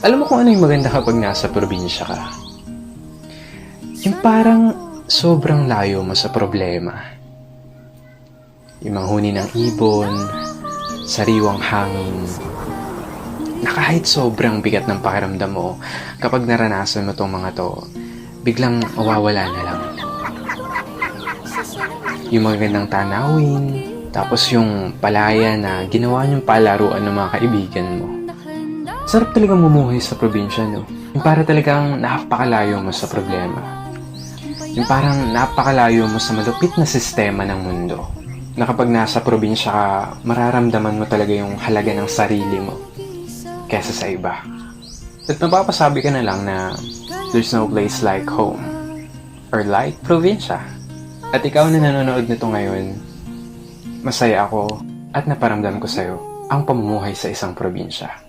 Alam mo kung ano yung maganda kapag nasa probinsya ka? Yung parang sobrang layo mo sa problema. Yung manghuni ng ibon, sariwang hangin, na kahit sobrang bigat ng pakiramdam mo, kapag naranasan mo tong mga to, biglang mawawala na lang. Yung magandang tanawin, tapos yung palaya na ginawa niyong palaruan ng mga kaibigan mo. Sarap talagang mumuhay sa probinsya, no? Yung para talagang napakalayo mo sa problema. Yung parang napakalayo mo sa malupit na sistema ng mundo. Na kapag nasa probinsya ka, mararamdaman mo talaga yung halaga ng sarili mo kesa sa iba. At mapapasabi ka na lang na there's no place like home or like probinsya. At ikaw na nanonood nito ngayon, masaya ako at naparamdam ko sa'yo ang pamumuhay sa isang probinsya.